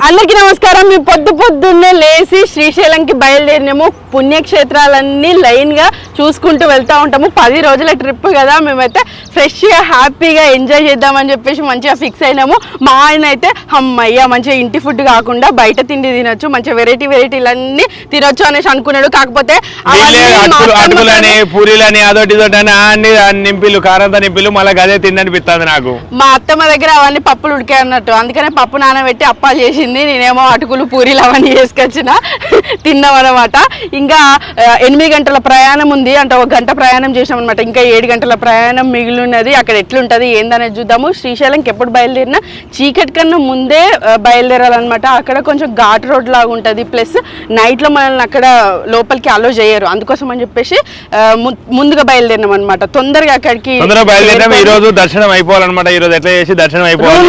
అందరికీ నమస్కారం. మేము పొద్దున్నే లేచి శ్రీశైలంకి బయలుదేరినాము. పుణ్యక్షేత్రాలన్నీ లైన్ గా చూసుకుంటూ వెళ్తా ఉంటాము. 10 రోజుల ట్రిప్ కదా, మేమైతే ఫ్రెష్ గా హ్యాపీగా ఎంజాయ్ చేద్దామని చెప్పేసి మంచిగా ఫిక్స్ అయినాము. మా ఆయన అయితే అమ్మయ్య మంచిగా ఇంటి ఫుడ్ కాకుండా బయట తిండి తినొచ్చు, మంచిగా వెరైటీలన్నీ తినొచ్చు అనేసి అనుకున్నాడు. కాకపోతే పూరీలని అదొకటి నింపిలు కారంతా నింపిలు మళ్ళీ గదే తిందనిపిస్తుంది నాకు. మా అత్తమ్మ దగ్గర అవన్నీ పప్పులు ఉడికాయి అన్నట్టు, అందుకనే పప్పు నానబెట్టి అప్పాలు చేసింది. నేనేమో అటుకులు పూరీలు అవన్నీ చేసుకొచ్చిన తిన్నాం అనమాట. ఇంకా 8 గంటల ప్రయాణం ఉంది అంటే 1 గంట ప్రయాణం చేసాం అనమాట. ఇంకా 7 గంటల ప్రయాణం మిగిలి ఉన్నది. అక్కడ ఎట్లుంటది ఏందనేది చూద్దాము. శ్రీశైలంకి ఎప్పుడు బయలుదేరినా చీకటి కన్నా ముందే బయలుదేరాలన్నమాట. అక్కడ కొంచెం ఘాట్ రోడ్ లాగా ఉంటుంది, ప్లస్ నైట్ లో మనల్ని అక్కడ లోపలికి అలో చేయరు. అందుకోసం అని చెప్పేసి ముందుగా బయలుదేరినాం అనమాట. తొందరగా అక్కడికి ఈ రోజు దర్శనం అయిపోవాలన్నమాట. ఈ రోజు ఎట్లా చేసి దర్శనం అయిపోవాలి,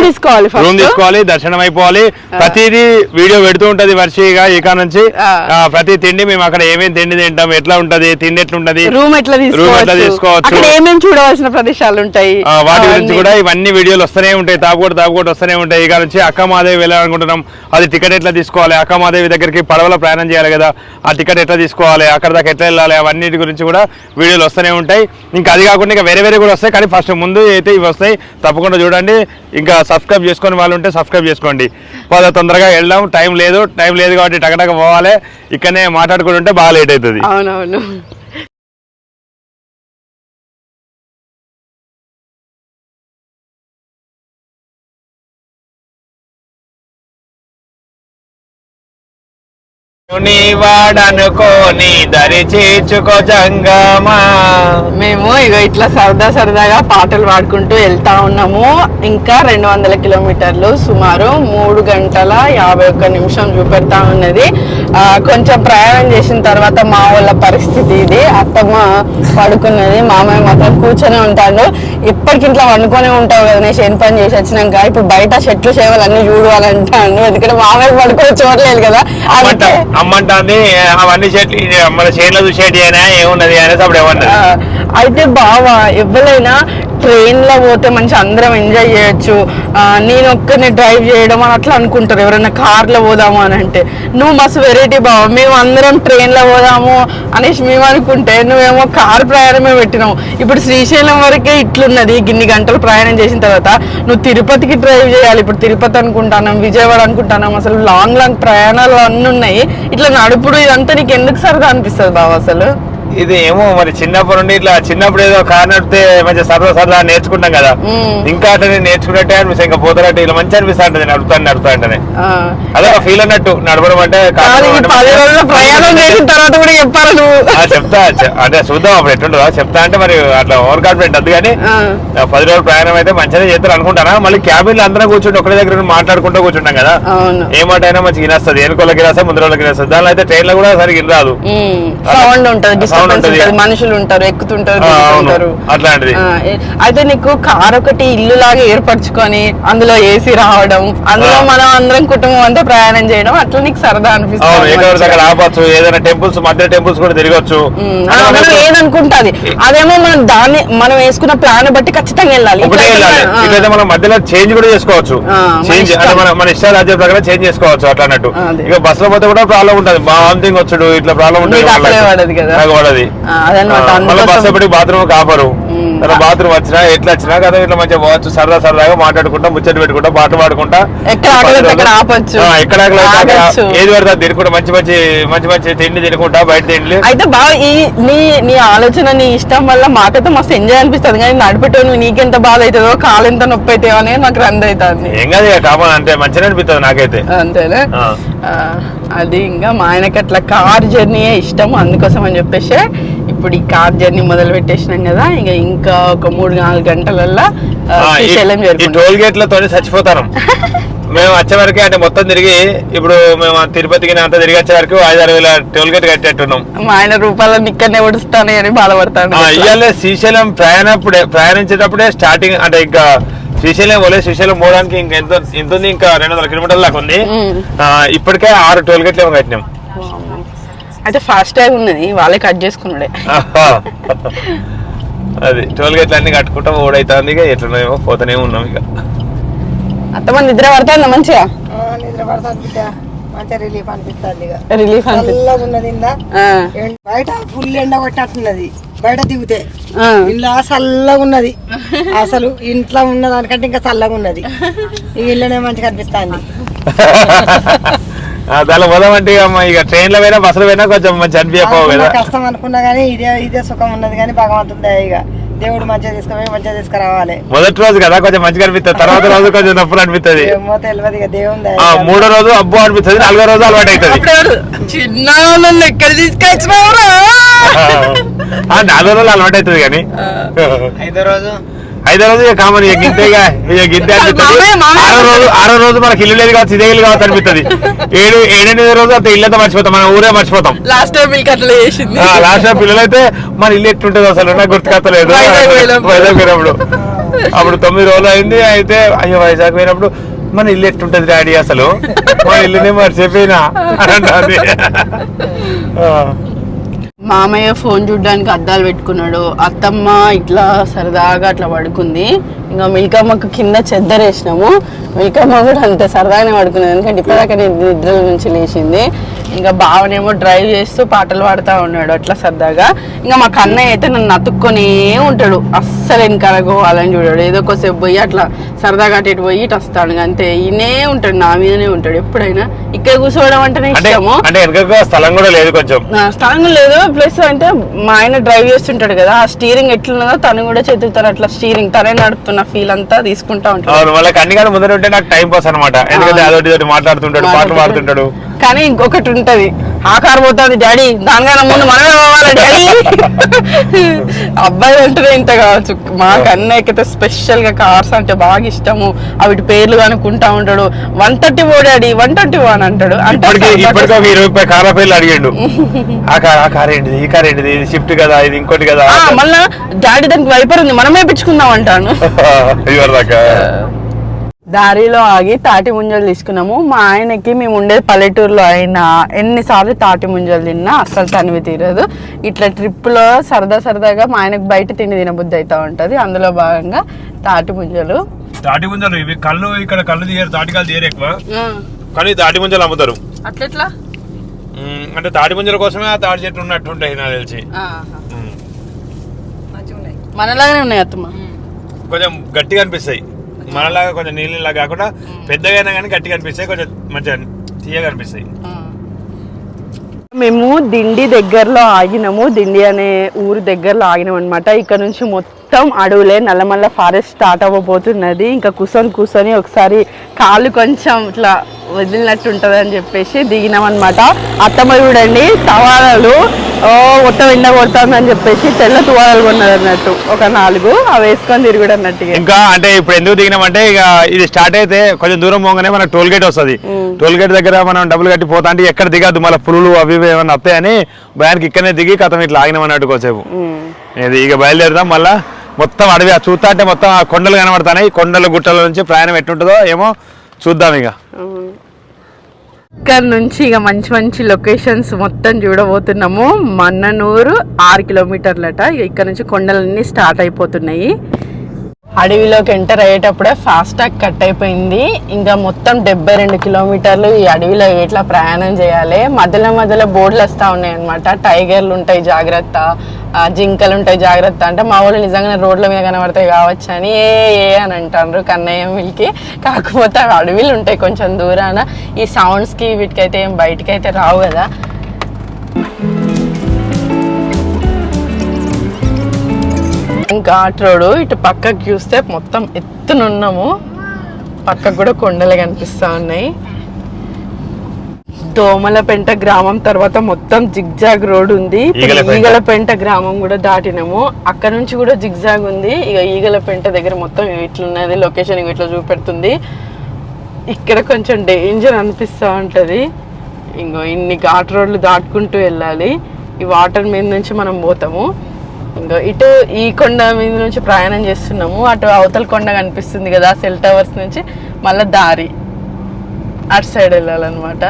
రూమ్ తీసుకోవాలి, దర్శనం అయిపోవాలి. ప్రతిదీ వీడియో పెడుతూ ఉంటది వర్షిగా. ఇక నుంచి ప్రతి తిండి మేము అక్కడ ఏమేమి తిండి తింటాం, ఎట్లా ఉంటది, తిండి ఎట్లుంటది, రూమ్ ఎట్లా తీసుకోవచ్చు, ఏమేమి చూడవలసిన ప్రదేశాలు ఉంటాయి, వాటి గురించి కూడా ఇవన్నీ వీడియోలు వస్తూనే ఉంటాయి. తాగుకోటి వస్తూనే ఉంటాయి. ఇక నుంచి అక్కమాదేవి వెళ్ళాలనుకుంటున్నాం. అది టికెట్ ఎట్లా తీసుకోవాలి, అక్కమాదేవి దగ్గరికి పడవలో ప్రయాణం చేయాలి కదా, ఆ టికెట్ ఎట్లా తీసుకోవాలి, అక్కడ దాకా ఎట్లా వెళ్ళాలి, అవన్నిటి గురించి కూడా వీడియోలు వస్తూనే ఉంటాయి. ఇంకా అది కాకుండా ఇంకా వేరే కూడా వస్తాయి. కానీ ఫస్ట్ ముందు అయితే ఇవి వస్తాయి, తప్పకుండా చూడండి. ఇంకా సబ్స్క్రైబ్ చేసుకొని వాళ్ళు ఉంటే సబ్స్క్రైబ్ చేసుకోండి. తొందరగా వెళ్దాం, టైం లేదు కాబట్టి టకటక పోవాలి. ఇక్కడనే మాట్లాడుకుంటుంటే బాగా లేట్ అవుతుంది. అవునవును. వాడనుకోని దరి చేర్చుకో జంగమా. మేము ఇక ఇట్లా సరదాగా పాటలు పాడుకుంటూ వెళ్తా ఉన్నాము. ఇంకా 200 కిలోమీటర్లు, సుమారు 3 గంటల 51 నిమిషం చూపెడతా ఉన్నది. కొంచెం ప్రయాణం చేసిన తర్వాత మా వాళ్ళ పరిస్థితి ఇది. అత్తమ్మ పడుకున్నది, మామయ్య మాత్రం కూర్చొని ఉంటాడు. ఇప్పటికి ఇంట్లో వండుకొనే ఉంటావు కదా, నేను చేను పని చేసి వచ్చినాక ఇప్పుడు బయట చెట్లు చేవలు అన్ని చూడాలంటాను. ఎందుకంటే మామయ్య పడుకొని చూడలేదు కదా. అమ్మంటాన్ని అవన్నీ చెట్లు మన చేనులో చూసేటి అయినా ఏమున్నది అనేసి అప్పుడు ఏమన్నా. అయితే బావా ఎవరైనా ట్రైన్ లో పోతే మంచి అందరం ఎంజాయ్ చేయొచ్చు, నేను ఒక్కరిని డ్రైవ్ చేయడం అని అట్లా అనుకుంటారు. ఎవరైనా కార్ లో పోదాము అని అంటే నువ్వు మస్తు వెరైటీ బావ. మేము అందరం ట్రైన్ లో పోదాము అనేసి మేము అనుకుంటే నువ్వేమో కార్ ప్రయాణమే పెట్టినావు. ఇప్పుడు శ్రీశైలం వరకే ఇట్లున్నది. ఇన్ని గంటలు ప్రయాణం చేసిన తర్వాత నువ్వు తిరుపతికి డ్రైవ్ చేయాలి. ఇప్పుడు తిరుపతి అనుకుంటున్నాం, విజయవాడ అనుకుంటున్నాం, అసలు లాంగ్ ప్రయాణాలు అన్నీ ఉన్నాయి. ఇట్లా నడుపుడు ఇదంతా నీకు ఎందుకు సరదా అనిపిస్తుంది బావ? అసలు ఇది ఏమో మరి చిన్నప్పటి నుండి ఇట్లా చిన్నప్పుడు ఏదో కారు నడిపితే మంచిగా సరదా నేర్చుకుంటాం కదా, ఇంకా అట్లా నేర్చుకున్నట్టే అనిపిస్తుంది. ఇంకా పోతారంటే ఇలా మంచి అనిపిస్తా ఉంటుంది నడుపుతా అంటేనే. అదే ఫీల్ అన్నట్టు నడపడం అంటే. చెప్తా అంటే చూద్దాం అప్పుడు ఎట్లుంటుందా చెప్తా అంటే. మరి అట్లా ఓవర్ కాన్ఫిడెంట్ వద్దు కానీ 10 రోజుల ప్రయాణం అయితే మంచిగా చేస్తారు అనుకుంటానా. మళ్ళీ క్యాబిన్ లో అందరం కూర్చుంటే ఒకరి దగ్గర మాట్లాడుకుంటూ కూర్చుంటాం కదా, ఏ మాట అయినా మంచిగా వినేస్తుంది. ఎనుకోళ్ళకి వినేస్తుంది, ముందు రోజులకి వినేస్తుంది. దానిలో అయితే ట్రైన్ లో కూడా సరిగ్గా రాదు, సౌండ్ ఉంటుంది, మనుషులు ఉంటారు, ఎక్కుతుంటారు, అట్లాంటిది. అయితే నీకు కార్ ఒకటి ఇల్లు లాగా ఏర్పరచుకొని అందులో ఏసీ రావడం, అందులో మనం అందరం కుటుంబం అంతా ప్రయాణం చేయడం, అట్లా నీకు సరదా అనిపిస్తుంది. ఆపచ్చు, ఏదైనా టెంపుల్స్ మధ్య టెంపుల్స్ కూడా తిరగచ్చు. ఏదనుకుంటది అదేమో మనం వేసుకున్న ప్లాన్ బట్టి ఖచ్చితంగా వెళ్ళాలి. ఇట్లయితే మనం మధ్యలో చేంజ్ కూడా చేసుకోవచ్చు, మన ఇష్ట రాజ్యం ప్రకారం చేంజ్ చేసుకోవచ్చు అట్లా అన్నట్టు. ఇక బస్ లో పోతే కూడా ప్రాబ్లం ఉంటుంది, వామిటింగ్ వచ్చుడు ఇట్లా ప్రాబ్లం ఉంటుంది. బస్ ఎప్పటికి బాత్రూమ్ కాపరు, బాత్రూమ్ వచ్చినా ఎట్లా వచ్చినా కదా ఇట్లా మంచిగా పోవచ్చు. సరదాగా మాట్లాడుకుంటా, ముచ్చట పెట్టుకుంటా, పాటలు పాడుకుంటా, ఎక్కడ ఏది పడతా తిరుగుకుంటా, మంచి తిండి తినుకుంటా, బయట తిండి. అయితే బాగా నీ ఆలోచన, నీ ఇష్టం వల్ల మాకైతే మస్తు ఎంజాయ్ అనిపిస్తుంది. కానీ నడిపేటోళ్ళు నీకెంత బాధ అవుతుందో, కాలు ఎంత నొప్పి అవుతాయో అనేది నాకు రంది అవుతుంది. ఏం కాదు కామన్ అంటే మంచిగా అనిపిస్తుంది నాకైతే. అంతేనా? అది ఇంకా మా ఆయనకి అట్లా కార్ జర్నీయే ఇష్టం. అందుకోసం అని చెప్పేసి ఇప్పుడు ఈ కార్ జర్నీ మొదలు పెట్టేసినాం కదా, ఇంకా ఒక 3-4 గంటలల్లో టోల్ గేట్లతో చచ్చిపోతాను. మేము వచ్చే వరకే అంటే మొత్తం తిరిగి ఇప్పుడు మేము తిరుపతికి అంతా తిరిగి వచ్చే వరకు 5-6 వేల టోల్ గేట్ కట్టేట్టున్నాం. మా ఆయన రూపాయలు ఇక్కడనే ఉడుస్తాను అని బాధపడతాను. ఇవాళ శ్రీశైలం ప్రయాణించేటప్పుడే స్టార్టింగ్ అంటే ఇంకా శ్రీశైలం పోవడానికి ఇంకెంత ఉంది, ఇంకా 200 కిలోమీటర్ల దాకా ఉంది. ఇప్పటికే 6 టోల్ గేట్లు ఏమో కట్టినాం. అయితే ఫాస్ట్ ట్యాగ్ ఉన్నది, వాళ్ళే కట్ చేసుకున్నాడే. అది టోల్ గేట్లు అన్ని కట్టుకుంటా ఓడైతుంది. ఇక ఎట్లున్నామో పోతూనే ఉన్నాం. ఇక అత్తమ్మ నిద్ర పడతాందా మంచిగా? నిద్ర పడుతుంది బిడ్డ మంచిగా రిలీఫ్ అనిపిస్తుంది ఇక రిలీఫ్ చల్లగా ఉన్నది ఇందా బయట ఫుల్ ఎండ కొట్టినట్టున్నది బయట దిగితే ఇంట్లో చల్లగా ఉన్నది అసలు ఇంట్లో ఉన్న దానికంటే ఇంకా చల్లగా ఉన్నది ఈ ఇళ్ళనే మంచిగా అనిపిస్తుంది దానిలో పోదామంటే ఇక ట్రైన్ లో పోయినా బస్సులో పోయినా కొంచెం మంచి అనిపించకపోవు కదా కష్టం అనుకున్నా గానీ ఇదే సుఖం ఉన్నది కానీ భగవంతుడే ఇక దేవుడు మంచిగా తీసుకుపోయి మంచిగా తీసుకురావాలి మొదటి రోజు కదా కొంచెం మంచిగా అనిపిస్తుంది తర్వాత రోజు కొంచెం నొప్పులు అనిపిస్తుంది ఏమో తెలియదు ఇక దేవుంది మూడో రోజు అబ్బో అనిపిస్తుంది నాలుగో రోజు అలవాటు అవుతుంది చిన్న ఎక్కడ తీసుకొచ్చినావురా నాలుగో రోజు అలవాటు అవుతుంది కానీ ఐదో రోజు ఇక కామన్ ఇక గింతే గింతే అనిపిస్తుంది ఆరో రోజు మనకి ఇల్లు లేదు కావచ్చు ఇదే ఇల్లు కావచ్చు అనిపిస్తుంది ఏడెనిమిది రోజు అంత ఇల్లు అంతా మర్చిపోతాం మన ఊరే మర్చిపోతాం లాస్ట్ టైం మీకు అట్లా చేసింది లాస్ట్ టైం పిల్లలు అయితే మన ఇల్లు ఎట్లుంటది అసలు నాకు గుర్తుకొస్తలేదు వైజాగ్ పోయినప్పుడు అప్పుడు 9 రోజులు అయింది అయితే అయ్యో వైజాగ్ పోయినప్పుడు మన ఇల్లు ఎట్లుంటది డాడీ అసలు మన ఇల్లునే మర్చిపోయినా అని మామయ్య ఫోన్ చూడడానికి అద్దాలు పెట్టుకున్నాడు అత్తమ్మ ఇట్లా సరదాగా అట్లా పడుకుంది ఇంకా మిల్కమ్మకు కింద చెద్దరు వేసినాము మిల్కమ్మ కూడా అంతే సరదాగానే పడుకున్నది ఎందుకంటే ఇప్పటిదాకా నిద్రల నుంచి లేచింది ఇంకా బావనేమో డ్రైవ్ చేస్తూ పాటలు పాడుతూ ఉన్నాడు అట్లా సరదాగా ఇంకా మా కన్నయ్య అయితే నన్ను అతుక్కొనే ఉంటాడు అస్సలు వెనకాలకోవాలని చూడాడు ఏదో కొద్దిసేపు పోయి అట్లా సరదాగా అటు ఇటు పోయి ఇటు వస్తాడు అంతే ఈయనే ఉంటాడు నా మీదనే ఉంటాడు ఎప్పుడైనా ఇక్కడ కూర్చోవడం అంటేనే ఇష్టము అంటే స్థలం కూడా లేదు కొంచెం స్థలం లేదు ప్లస్ అంటే మా ఆయన డ్రైవ్ చేస్తుంటాడు కదా ఆ స్టీరింగ్ ఎట్లున్నదో తను కూడా చేతుతారు అట్లా స్టీరింగ్ తనే నడుపుతున్న ఫీల్ అంతా తీసుకుంటా ఉంటాడు వాళ్ళకి అన్ని కానీ ముందర ఉంటే నాకు టైం పాస్ అనమాట ఎందుకంటే అదొకటి మాట్లాడుతుంటాడు పాటలు పాడుతుంటాడు కానీ ఇంకొకటి ఉంటది ఆ కారు పోతుంది డాడీ దానికన్నా ముందు మనమే పోవాలి డాడీ అబ్బాయి అంటేనే ఇంత కావచ్చు మా కన్నయ్యకైతే స్పెషల్ గా కార్స్ అంటే బాగా ఇష్టము అవిటి పేర్లు కనుక్కుంటా ఉంటాడు 130 పో డాడీ 120 అని అంటాడు అంటే ఇప్పటికీ ఒక 20 రూపాయల కార్ల పేర్లు అడిగాడు ఆ కార్ ఏంటిది ఈ కార్ ఏంటిది ఇది షిఫ్ట్ కదా ఇది ఇంకోటి కదా మళ్ళా డాడీ దానికి వైపర్ ఉంది మనమే పెంచుకుందాం అంటాను దారిలో ఆగి తాటి ముంజలు తీసుకున్నాము మా ఆయనకి మేము ఉండేది పల్లెటూరులో అయినా ఎన్నిసార్లు తాటి ముంజలు తిన్నా అస్సలు తనివి తీరదు ఇట్లా ట్రిప్లో సరదాగా మా ఆయనకు బయట తిండి తినబుద్ధి అవుతా ఉంటది అందులో భాగంగా తాటి ముంజలు ఇవి కళ్ళు ఇక్కడ కళ్ళు తీయరు తాటికాలు తీయరు ఎక్కువ కానీ తాటి ముంజలు అమ్ముతారు అట్లెట్లా అంటే తాటి ముంజల కోసమే ఆ తాటి చెట్లు ఉన్నట్టు ఉంటాయి నాకు తెలిసి మనలాగానే ఉన్నాయి అత్తమ్మ కొంచెం గట్టిగా అనిపిస్తాయి మనలాగా కొంచెం నీళ్ళలా కాకుండా పెద్దగా అయినా కానీ గట్టిగా అనిపిస్తాయి కొంచెం మంచిగా తీయగా అనిపిస్తాయి మేము దిండి దగ్గరలో ఆగినాము దిండి అనే ఊరు దగ్గరలో ఆగినాం అనమాట ఇక్కడ నుంచి మొత్తం అడవులే నల్లమల్ల ఫారెస్ట్ స్టార్ట్ అవ్వబోతున్నది ఇంకా కూర్చొని ఒకసారి కాళ్ళు కొంచెం ఇట్లా వదిలినట్టు ఉంటుంది అని చెప్పేసి దిగినాం అనమాట అత్తమ్మ చూడండి తవారాలు మొత్తం ఎండ కొడుతుందని చెప్పేసి తెల్ల తువారాలు కొన్నది అన్నట్టు ఒక 4 అవి వేసుకొని తిరుగుడు అన్నట్టు ఇంకా అంటే ఇప్పుడు ఎందుకు దిగినామంటే ఇక ఇది స్టార్ట్ అయితే కొంచెం దూరం పోగానే మనకు టోల్ గేట్ వస్తుంది టోల్ గేట్ దగ్గర మనం డబ్బులు కట్టి పోతా అంటే ఎక్కడ దిగద్దు మళ్ళీ పులులు అవి ఏమైనా వస్తాయని భయానికి ఇక్కడనే దిగి కథం ఇట్లా ఆగినామన్నట్టు కోసేపు ఇది ఇక బయలుదేరుదాం మళ్ళా మొత్తం అడవి చూస్తా అంటే మొత్తం ఆ కొండలు కనబడతాయి కొండల గుట్టల నుంచి ప్రయాణం ఎట్టుంటుందో ఏమో చూద్దాం ఇక ఇక్కడ నుంచి ఇక మంచి లొకేషన్స్ మొత్తం చూడబోతున్నాము మన్ననూరు 6 కిలోమీటర్లట ఇక్కడ నుంచి కొండలన్నీ స్టార్ట్ అయిపోతున్నాయి అడవిలోకి ఎంటర్ అయ్యేటప్పుడే ఫాస్టాగ్ కట్ అయిపోయింది ఇంకా మొత్తం 72 కిలోమీటర్లు ఈ అడవిలో ఎట్లా ప్రయాణం చేయాలి మధ్యలో బోర్డులు వస్తూ ఉన్నాయి అనమాట టైగర్లు ఉంటాయి జాగ్రత్త జింకలు ఉంటాయి జాగ్రత్త అంటే మా వాళ్ళు నిజంగానే రోడ్ల మీద కనబడతాయి కావచ్చు అని అని అంటారు కన్నయ్య మిల్కి కాకపోతే అవి అడవిలు ఉంటాయి కొంచెం దూరాన ఈ సౌండ్స్కి వీటికైతే ఏం బయటికి అయితే రావు కదా ఘాట్ రోడ్ ఇటు పక్కకు చూస్తే మొత్తం ఎత్తునున్నాము పక్కకు కూడా కొండలు కనిపిస్తా ఉన్నాయి దోమలపెంట గ్రామం తర్వాత మొత్తం జిగ్జాగ్ రోడ్ ఉంది ఈగలపెంట గ్రామం కూడా దాటినాము అక్కడ నుంచి కూడా జిగ్జాగ్ ఉంది ఇక ఈగలపెంట దగ్గర మొత్తం ఇట్లున్నది లొకేషన్ ఇట్లా చూపెడుతుంది ఇక్కడ కొంచెం డేంజర్ అనిపిస్తూ ఉంటది ఇంకో ఇన్ని ఘాట్ రోడ్లు దాటుకుంటూ వెళ్ళాలి ఈ వాటర్ మీద నుంచి మనం పోతాము ఇంకా ఇటు ఈ కొండ మీద నుంచి ప్రయాణం చేస్తున్నాము అటు అవతల కొండ కనిపిస్తుంది కదా సెల్ టవర్స్ నుంచి మళ్ళీ దారి అటు సైడ్ వెళ్ళాలన్నమాట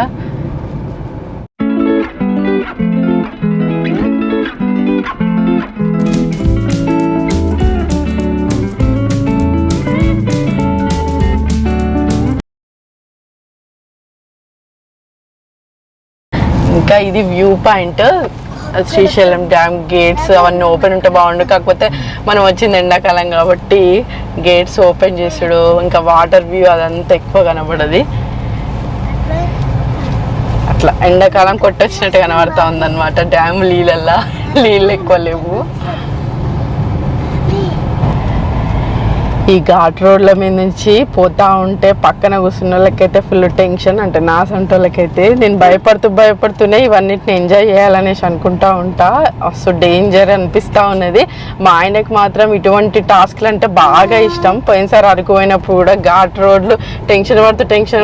ఇంకా ఇది view point, Srisailam dam gates అవన్నీ ఓపెన్ ఉంటే బాగుండు. కాకపోతే మనం వచ్చింది ఎండాకాలం కాబట్టి గేట్స్ ఓపెన్ చేసుడు, ఇంకా వాటర్ వ్యూ అదంతా ఎక్కువ కనబడది. అట్లా ఎండాకాలం కొట్టొచ్చినట్టు కనబడతా ఉందన్నమాట. డ్యామ్ నీళ్ళు ఎక్కువ లేవు. ఈ ఘాట్ రోడ్ల మీద నుంచి పోతా ఉంటే పక్కన కూర్చున్న వాళ్ళకైతే ఫుల్ టెన్షన్. అంటే నా సొంత వాళ్ళకైతే నేను భయపడుతూనే ఇవన్నిటిని ఎంజాయ్ చేయాలనేసి అనుకుంటా ఉంటా. అసలు డేంజర్ అనిపిస్తూ ఉన్నది. మా ఆయనకు మాత్రం ఇటువంటి టాస్క్లు అంటే బాగా ఇష్టం. పోయినసారి అరకు పోయినప్పుడు కూడా ఘాట్ రోడ్లు టెన్షన్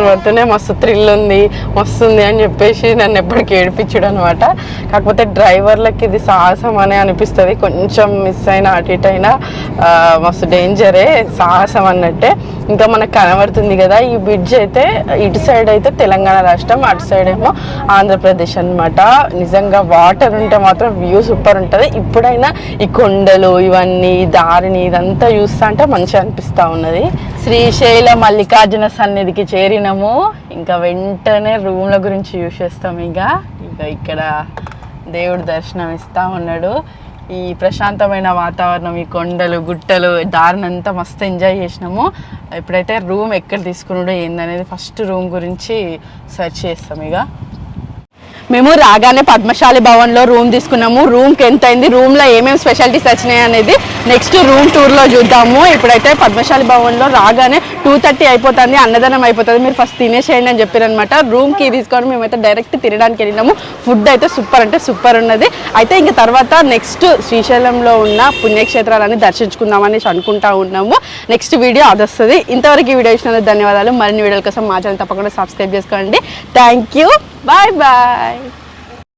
పడుతూనే మస్తు థ్రిల్ ఉంది అని చెప్పేసి నన్ను ఎప్పటికీ ఏడిపించడు అనమాట. కాకపోతే డ్రైవర్లకి ఇది సాహసం అనే అనిపిస్తుంది. కొంచెం మిస్ అయినా అటు ఇటు అయినా మస్తు డేంజరే, సాహసం అన్నట్టే. ఇంకా మనకు కనబడుతుంది కదా ఈ బ్రిడ్జ్ అయితే, ఇటు సైడ్ అయితే తెలంగాణ రాష్ట్రం, అటు సైడ్ ఏమో ఆంధ్రప్రదేశ్ అనమాట. నిజంగా వాటర్ ఉంటే మాత్రం వ్యూ సూపర్ ఉంటుంది. ఇప్పుడైనా ఈ కొండలు ఇవన్నీ దారిని ఇదంతా చూస్తా అంటే మంచిగా అనిపిస్తూ ఉన్నది. శ్రీశైల మల్లికార్జున సన్నిధికి చేరినాము. ఇంకా వెంటనే రూమ్ల గురించి యూస్ చేస్తాం. ఇక ఇక్కడ దేవుడు దర్శనం ఇస్తూ ఉన్నాడు. ఈ ప్రశాంతమైన వాతావరణం, ఈ కొండలు గుట్టలు దారినంతా మస్తు ఎంజాయ్ చేసినాము. ఇప్పుడైతే రూమ్ ఎక్కడ తీసుకున్నాడో ఏందనేది ఫస్ట్ రూమ్ గురించి సెర్చ్ చేస్తాం. ఇక మేము రాగానే పద్మశాలి భవన్లో రూమ్ తీసుకున్నాము. రూమ్కి ఎంత అయింది, రూమ్లో ఏమేమి స్పెషాలిటీస్ వచ్చినాయి అనేది నెక్స్ట్ రూమ్ టూర్లో చూద్దాము. ఇప్పుడైతే పద్మశాలి భవన్లో రాగానే 2:30 అయిపోతుంది, అన్నదానం అయిపోతుంది, మీరు ఫస్ట్ తినేసేయండి అని చెప్పారనమాట. రూమ్కి తీసుకొని మేమైతే డైరెక్ట్ తినడానికి వెళ్ళినాము. ఫుడ్ అయితే సూపర్ ఉన్నది. అయితే ఇంక తర్వాత నెక్స్ట్ శ్రీశైలంలో ఉన్న పుణ్యక్షేత్రాలని దర్శించుకుందామని అనుకుంటా ఉన్నాము. నెక్స్ట్ వీడియో అది వస్తుంది. ఇంతవరకు ఈ వీడియో ఇచ్చినందుకు ధన్యవాదాలు. మరిన్ని వీడియోల కోసం మా ఛానల్ తప్పకుండా సబ్స్క్రైబ్ చేసుకోండి. Thank you. Bye bye.